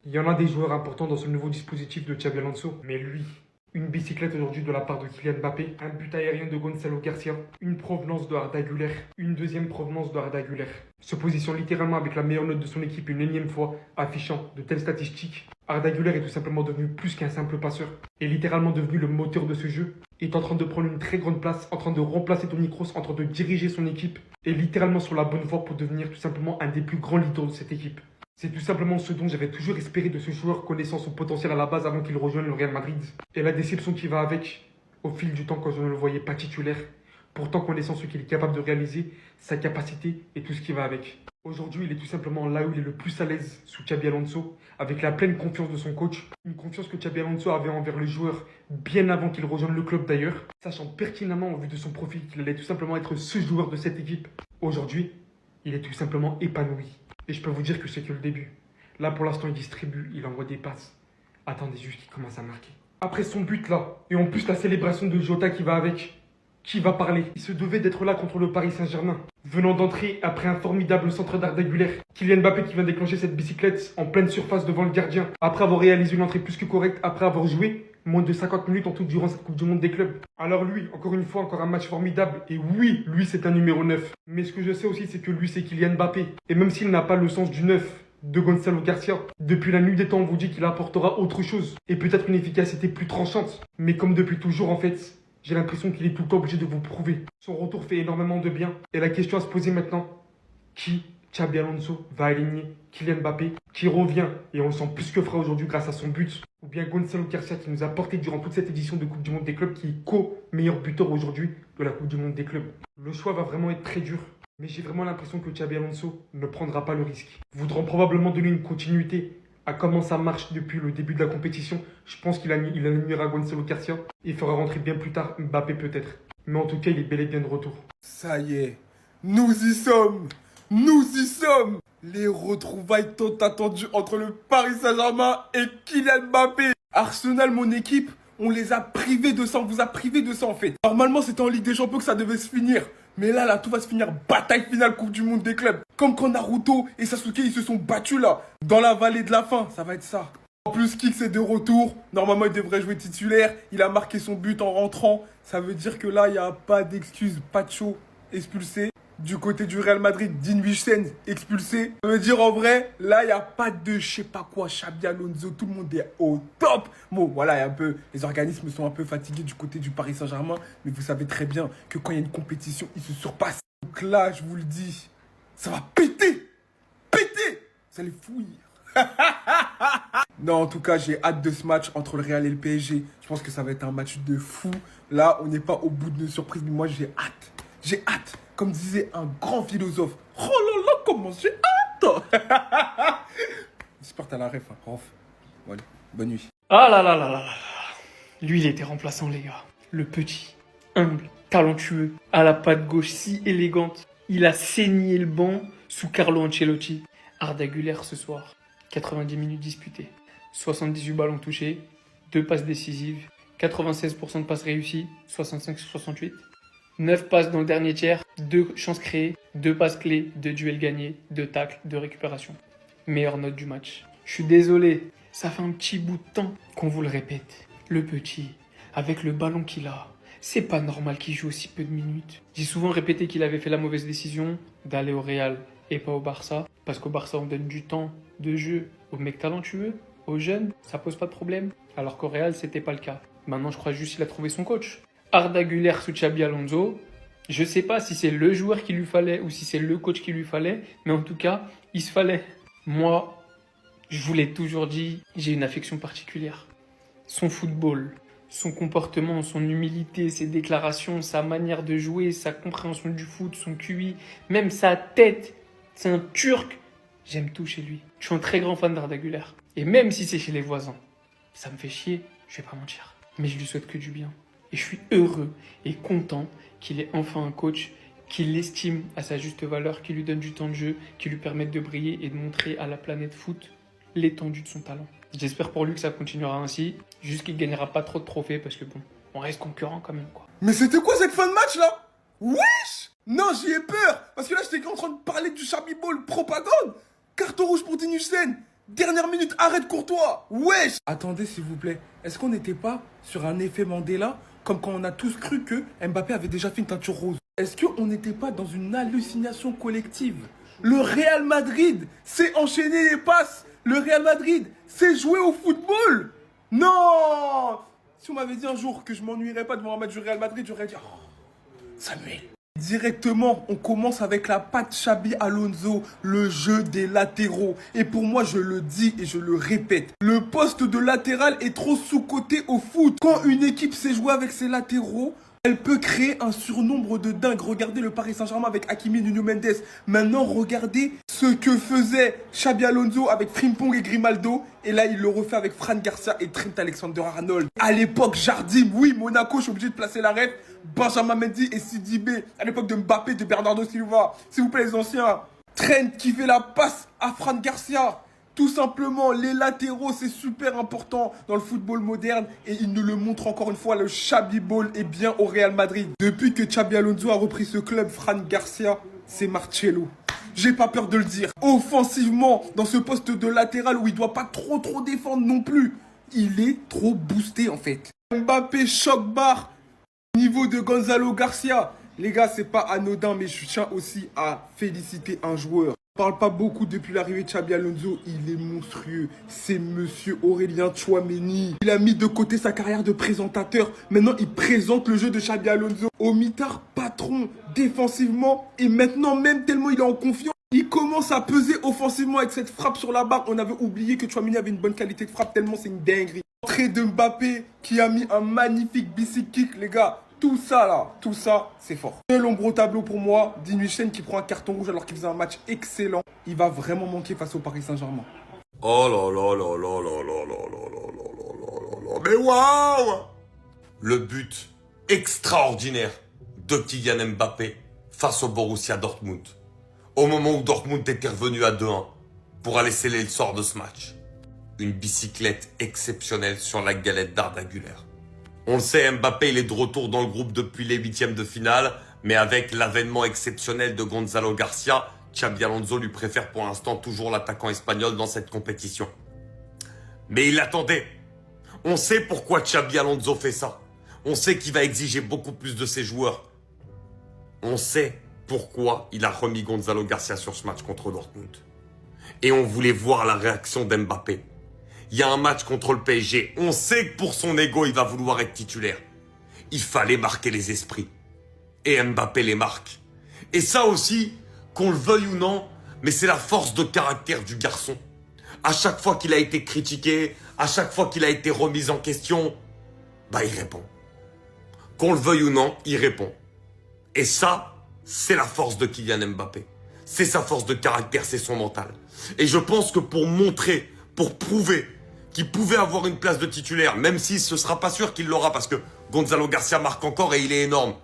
Il y en a des joueurs importants dans ce nouveau dispositif de Xabi Alonso, mais lui, une bicyclette aujourd'hui de la part de Kylian Mbappé, un but aérien de Gonzalo Garcia, une provenance de Arda Güler, une deuxième provenance de Arda Güler. Se positionne littéralement avec la meilleure note de son équipe une énième fois, affichant de telles statistiques. Arda Güler est tout simplement devenu plus qu'un simple passeur, est littéralement devenu le moteur de ce jeu, est en train de prendre une très grande place, en train de remplacer Toni Kroos, en train de diriger son équipe, est littéralement sur la bonne voie pour devenir tout simplement un des plus grands leaders de cette équipe. C'est tout simplement ce dont j'avais toujours espéré de ce joueur connaissant son potentiel à la base avant qu'il rejoigne le Real Madrid. Et la déception qui va avec, au fil du temps quand je ne le voyais pas titulaire, pourtant connaissant ce qu'il est capable de réaliser, sa capacité et tout ce qui va avec. Aujourd'hui, il est tout simplement là où il est le plus à l'aise sous Xabi Alonso, avec la pleine confiance de son coach. Une confiance que Xabi Alonso avait envers le joueur bien avant qu'il rejoigne le club d'ailleurs, sachant pertinemment au vu de son profil qu'il allait tout simplement être ce joueur de cette équipe. Aujourd'hui, il est tout simplement épanoui. Et je peux vous dire que c'est que le début. Là, pour l'instant, il distribue, il envoie des passes. Attendez juste qu'il commence à marquer. Après son but là, et en plus la célébration de Jota qui va avec, qui va parler. Il se devait d'être là contre le Paris Saint-Germain. Venant d'entrer après un formidable centre d'Arda Güler. Kylian Mbappé qui vient déclencher cette bicyclette en pleine surface devant le gardien. Après avoir réalisé une entrée plus que correcte, après avoir joué moins de 50 minutes en tout durant cette Coupe du Monde des clubs. Alors lui, encore une fois, encore un match formidable. Et oui, lui c'est un numéro 9. Mais ce que je sais aussi, c'est que lui c'est Kylian Mbappé. Et même s'il n'a pas le sens du 9 de Gonzalo Garcia, depuis la nuit des temps, on vous dit qu'il apportera autre chose. Et peut-être une efficacité plus tranchante. Mais comme depuis toujours en fait, j'ai l'impression qu'il est tout le temps obligé de vous prouver. Son retour fait énormément de bien. Et la question à se poser maintenant, qui Xabi Alonso va aligner Kylian Mbappé, qui revient, et on le sent plus que frais aujourd'hui grâce à son but, ou bien Gonzalo Garcia qui nous a porté durant toute cette édition de Coupe du Monde des clubs, qui est co-meilleur buteur aujourd'hui de la Coupe du Monde des clubs. Le choix va vraiment être très dur, mais j'ai vraiment l'impression que Xabi Alonso ne prendra pas le risque. Voudront probablement donner une continuité à comment ça marche depuis le début de la compétition. Je pense qu'il alignera Gonzalo Garcia et fera rentrer bien plus tard Mbappé peut-être. Mais en tout cas, il est bel et bien de retour. Ça y est, nous y sommes. Nous y sommes. Les retrouvailles tant attendues entre le Paris Saint-Germain et Kylian Mbappé. Arsenal, mon équipe, on les a privés de ça, on vous a privés de ça en fait. Normalement, c'était en Ligue des Champions que ça devait se finir. Mais là, tout va se finir bataille finale Coupe du Monde des clubs. Comme quand Naruto et Sasuke, ils se sont battus là, dans la vallée de la fin. Ça va être ça. En plus, Kix est de retour. Normalement, il devrait jouer titulaire. Il a marqué son but en rentrant. Ça veut dire que là, il n'y a pas d'excuse. Pacho expulsé. Du côté du Real Madrid, Dean Huijsen expulsé. Ça veut dire en vrai, là, il n'y a pas de je sais pas quoi, Xabi Alonso, tout le monde est au top. Bon, voilà, il y a un peu, les organismes sont un peu fatigués du côté du Paris Saint-Germain, mais vous savez très bien que quand il y a une compétition, ils se surpassent. Donc là, je vous le dis, ça va péter. Péter. Ça les fouille. Non, en tout cas, j'ai hâte de ce match entre le Real et le PSG. Je pense que ça va être un match de fou. Là, on n'est pas au bout de nos surprises, mais moi, j'ai hâte. J'ai hâte. Comme disait un grand philosophe. Oh là là, comment j'ai hâte. J'espère que t'as la ref, hein. Rof. Bon, allez, bonne nuit. Ah là là là là là là. Lui, il était remplaçant, les gars. Le petit, humble, talentueux, à la patte gauche si élégante. Il a saigné le banc sous Carlo Ancelotti. Arda Güler ce soir. 90 minutes disputées. 78 ballons touchés. 2 passes décisives. 96% de passes réussies. 65 sur 68. 9 passes dans le dernier tiers, 2 chances créées, 2 passes clés, 2 duels gagnés, 2 tacles, 2 récupérations. Meilleure note du match. Je suis désolé, ça fait un petit bout de temps qu'on vous le répète. Le petit, avec le ballon qu'il a, c'est pas normal qu'il joue aussi peu de minutes. J'ai souvent répété qu'il avait fait la mauvaise décision d'aller au Real et pas au Barça, parce qu'au Barça on donne du temps de jeu aux mecs talentueux, aux jeunes, ça pose pas de problème, alors qu'au Real c'était pas le cas. Maintenant je crois juste qu'il a trouvé son coach. Arda Güler sous Xabi Alonso, je sais pas si c'est le joueur qu'il lui fallait ou si c'est le coach qu'il lui fallait, mais en tout cas, il se fallait. Moi, je vous l'ai toujours dit, j'ai une affection particulière. Son football, son comportement, son humilité, ses déclarations, sa manière de jouer, sa compréhension du foot, son QI, même sa tête, c'est un Turc. J'aime tout chez lui. Je suis un très grand fan d'Arda Güler. Et même si c'est chez les voisins, ça me fait chier, je vais pas mentir. Mais je lui souhaite que du bien. Et je suis heureux et content qu'il ait enfin un coach qui l'estime à sa juste valeur, qui lui donne du temps de jeu, qui lui permette de briller et de montrer à la planète foot l'étendue de son talent. J'espère pour lui que ça continuera ainsi, juste qu'il ne gagnera pas trop de trophées parce que bon, on reste concurrent quand même quoi. Mais c'était quoi cette fin de match là? Wesh. Non, j'y ai peur. Parce que là, j'étais en train de parler du Xabi Ball propagande. Carton rouge pour Dean Huijsen. Dernière minute, arrête Courtois. Wesh. Attendez s'il vous plaît, est-ce qu'on n'était pas sur un effet Mandela, comme quand on a tous cru que Mbappé avait déjà fait une teinture rose? Est-ce qu'on n'était pas dans une hallucination collective? Le Real Madrid s'est enchaîné les passes. Le Real Madrid s'est joué au football. Non. Si on m'avait dit un jour que je m'ennuierais pas devant un match du Real Madrid, j'aurais dit oh, Samuel. Directement, on commence avec la patte Xabi Alonso, le jeu des latéraux. Et pour moi, je le dis et je le répète, le poste de latéral est trop sous-coté au foot. Quand une équipe sait jouer avec ses latéraux, elle peut créer un surnombre de dingue. Regardez le Paris Saint-Germain avec Hakimi, Nuno Mendes. Maintenant, regardez ce que faisait Xabi Alonso avec Frimpong et Grimaldo. Et là, il le refait avec Fran Garcia et Trent Alexander-Arnold. À l'époque, Jardim, oui, Monaco, je suis obligé de placer la ref. Benjamin Mendy et Sidibé. À l'époque de Mbappé, de Bernardo Silva. S'il vous plaît, les anciens. Trent qui fait la passe à Fran Garcia. Tout simplement, les latéraux, c'est super important dans le football moderne et il nous le montre encore une fois, le Xabi Ball est bien au Real Madrid. Depuis que Xabi Alonso a repris ce club, Fran Garcia, c'est Marcelo. J'ai pas peur de le dire. Offensivement, dans ce poste de latéral où il doit pas trop défendre non plus, il est trop boosté en fait. Mbappé choc barre, niveau de Gonzalo Garcia. Les gars, c'est pas anodin, mais je tiens aussi à féliciter un joueur. On parle pas beaucoup depuis l'arrivée de Xabi Alonso, il est monstrueux. C'est monsieur Aurélien Tchouaméni. Il a mis de côté sa carrière de présentateur. Maintenant, il présente le jeu de Xabi Alonso. Au mitard, patron, défensivement. Et maintenant, même tellement il est en confiance, il commence à peser offensivement avec cette frappe sur la barre. On avait oublié que Tchouaméni avait une bonne qualité de frappe, tellement c'est une dinguerie. Entrée de Mbappé qui a mis un magnifique bicycle kick, les gars. Tout ça là, tout ça, c'est fort. Seul ombre au tableau pour moi, Dean Huijsen qui prend un carton rouge alors qu'il faisait un match excellent. Il va vraiment manquer face au Paris Saint-Germain. Oh là là là là là là là là là là là là là. Mais waouh! Le but extraordinaire de Kylian Mbappé face au Borussia Dortmund. Au moment où Dortmund était revenu à 2-1 pour aller sceller le sort de ce match. Une bicyclette exceptionnelle sur la galette d'Arda Güler. On le sait, Mbappé, il est de retour dans le groupe depuis les huitièmes de finale, mais avec l'avènement exceptionnel de Gonzalo Garcia, Xabi Alonso lui préfère pour l'instant toujours l'attaquant espagnol dans cette compétition. Mais il l'attendait. On sait pourquoi Xabi Alonso fait ça. On sait qu'il va exiger beaucoup plus de ses joueurs. On sait pourquoi il a remis Gonzalo Garcia sur ce match contre Dortmund. Et on voulait voir la réaction d'Mbappé. Il y a un match contre le PSG. On sait que pour son ego, il va vouloir être titulaire. Il fallait marquer les esprits. Et Mbappé les marque. Et ça aussi, qu'on le veuille ou non, mais c'est la force de caractère du garçon. À chaque fois qu'il a été critiqué, à chaque fois qu'il a été remis en question, bah il répond. Qu'on le veuille ou non, il répond. Et ça, c'est la force de Kylian Mbappé. C'est sa force de caractère, c'est son mental. Et je pense que pour montrer, pour prouver qu'il pouvait avoir une place de titulaire, même si ce ne sera pas sûr qu'il l'aura parce que Gonzalo Garcia marque encore et il est énorme.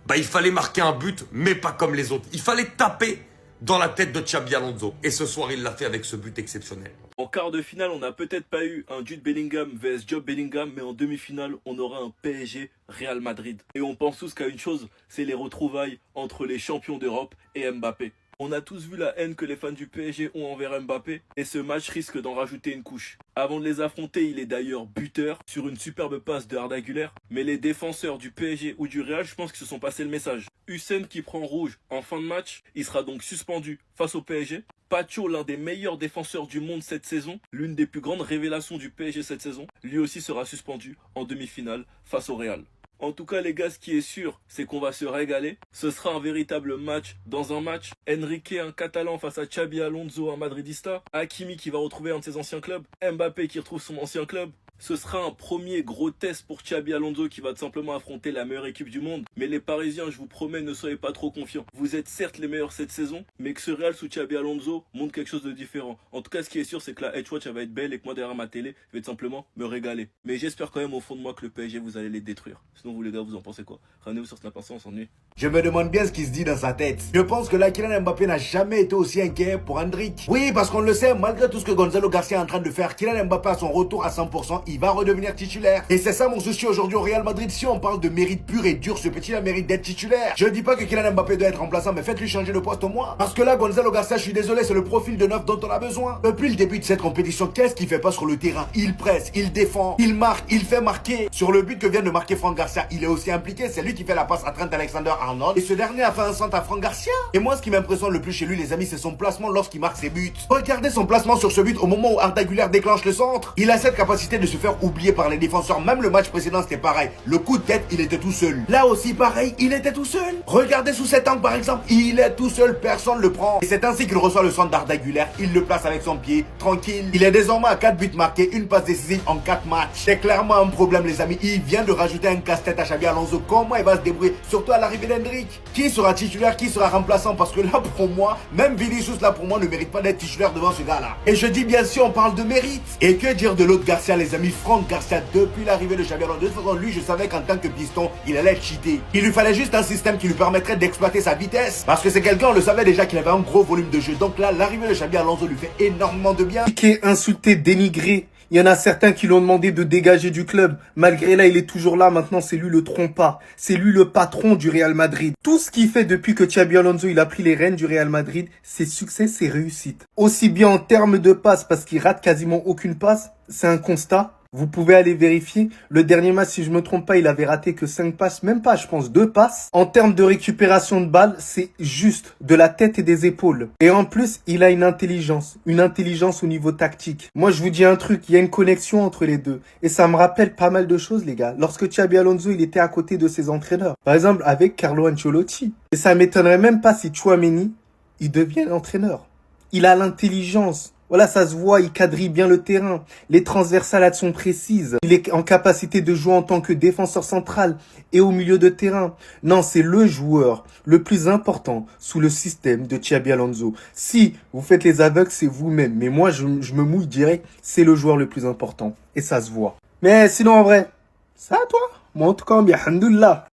Bah, il fallait marquer un but, mais pas comme les autres. Il fallait taper dans la tête de Xabi Alonso. Et ce soir, il l'a fait avec ce but exceptionnel. En quart de finale, on n'a peut-être pas eu un Jude Bellingham vs Job Bellingham, mais en demi-finale, on aura un PSG Real Madrid. Et on pense tous qu'à une chose, c'est les retrouvailles entre les champions d'Europe et Mbappé. On a tous vu la haine que les fans du PSG ont envers Mbappé et ce match risque d'en rajouter une couche. Avant de les affronter, il est d'ailleurs buteur sur une superbe passe de Arda Güler. Mais les défenseurs du PSG ou du Real, je pense qu'ils se sont passés le message. Huijsen qui prend rouge en fin de match, il sera donc suspendu face au PSG. Pacho, l'un des meilleurs défenseurs du monde cette saison, l'une des plus grandes révélations du PSG cette saison, lui aussi sera suspendu en demi-finale face au Real. En tout cas les gars, ce qui est sûr, c'est qu'on va se régaler. Ce sera un véritable match dans un match. Enrique, un Catalan face à Xabi Alonso, un Madridista. Hakimi qui va retrouver un de ses anciens clubs. Mbappé qui retrouve son ancien club. Ce sera un premier gros test pour Xabi Alonso qui va tout simplement affronter la meilleure équipe du monde. Mais les Parisiens, je vous promets, ne soyez pas trop confiants. Vous êtes certes les meilleurs cette saison, mais que ce Real sous Xabi Alonso montre quelque chose de différent. En tout cas, ce qui est sûr, c'est que la Edge Watch va être belle et que moi derrière ma télé, je vais tout simplement me régaler. Mais j'espère quand même au fond de moi que le PSG, vous allez les détruire. Sinon vous les gars, vous en pensez quoi? Ramenez-vous sur Snap, on s'ennuie. Je me demande bien ce qui se dit dans sa tête. Je pense que là, Kylian Mbappé n'a jamais été aussi inquiet pour Endrick. Oui, parce qu'on le sait, malgré tout ce que Gonzalo Garcia est en train de faire, Kylian Mbappé à son retour à 100%, il va redevenir titulaire. Et c'est ça mon souci aujourd'hui au Real Madrid. Si on parle de mérite pur et dur, ce petit-là mérite d'être titulaire. Je dis pas que Kylian Mbappé doit être remplaçant, mais faites-lui changer de poste au moins. Parce que là, Gonzalo Garcia, je suis désolé, c'est le profil de neuf dont on a besoin. Depuis le début de cette compétition, qu'est-ce qu'il fait pas sur le terrain? Il presse, il défend, il marque, il fait marquer. Sur le but que vient de marquer Franck Garcia, il est aussi impliqué. C'est lui qui fait la passe à Trent Alexander-Arnold. Et ce dernier a fait un centre à Franck Garcia. Et moi, ce qui m'impressionne le plus chez lui, les amis, c'est son placement lorsqu'il marque ses buts. Regardez son placement sur ce but au moment où Arda Güler déclenche le centre. Il a cette capacité de se faire oublier par les défenseurs. Même le match précédent, c'était pareil. Le coup de tête, il était tout seul. Là aussi, pareil, il était tout seul. Regardez sous cet angle, par exemple, il est tout seul, personne ne le prend. Et c'est ainsi qu'il reçoit le centre d'Arda Güler. Il le place avec son pied, tranquille. Il est désormais à 4 buts marqués, une passe décisive en 4 matchs. C'est clairement un problème, les amis. Il vient de rajouter un casse-tête à Xabi Alonso. Comment il va se débrouiller, surtout à l'arrivée d'Hendrick? Qui sera titulaire, qui sera remplaçant? Parce que là, pour moi, même Vinicius, là, pour moi, ne mérite pas d'être titulaire devant ce gars-là. Et je dis bien sûr, on parle de mérite. Et que dire de l'autre Garcia, les amis? Franck Garcia, depuis l'arrivée de Xabi Alonso, de toute façon, lui, je savais qu'en tant que piston, il allait être cheaté. Il lui fallait juste un système qui lui permettrait d'exploiter sa vitesse. Parce que c'est quelqu'un, on le savait déjà qu'il avait un gros volume de jeu. Donc là, l'arrivée de Xabi Alonso lui fait énormément de bien. Qui est insulté, dénigré. Il y en a certains qui l'ont demandé de dégager du club. Malgré là, il est toujours là. Maintenant, c'est lui le trompa. C'est lui le patron du Real Madrid. Tout ce qu'il fait depuis que Xabi Alonso il a pris les rênes du Real Madrid, c'est succès, c'est réussite. Aussi bien en termes de passes, parce qu'il rate quasiment aucune passe, c'est un constat. Vous pouvez aller vérifier. Le dernier match, si je me trompe pas, il avait raté que 5 passes, même pas, je pense, 2 passes. En termes de récupération de balles, c'est juste de la tête et des épaules. Et en plus, il a une intelligence au niveau tactique. Moi, je vous dis un truc, il y a une connexion entre les deux. Et ça me rappelle pas mal de choses, les gars. Lorsque Xabi Alonso, il était à côté de ses entraîneurs. Par exemple, avec Carlo Ancelotti. Et ça m'étonnerait même pas si Tchouaméni, il devient entraîneur. Il a l'intelligence. Voilà, ça se voit, il quadrille bien le terrain. Les transversales sont précises. Il est en capacité de jouer en tant que défenseur central et au milieu de terrain. Non, c'est le joueur le plus important sous le système de Xabi Alonso. Si vous faites les aveugles, c'est vous-même. Mais moi, je me mouille direct, c'est le joueur le plus important. Et ça se voit. Mais sinon, en vrai, ça toi? Moi, en tout cas, bien, alhamdoulilah.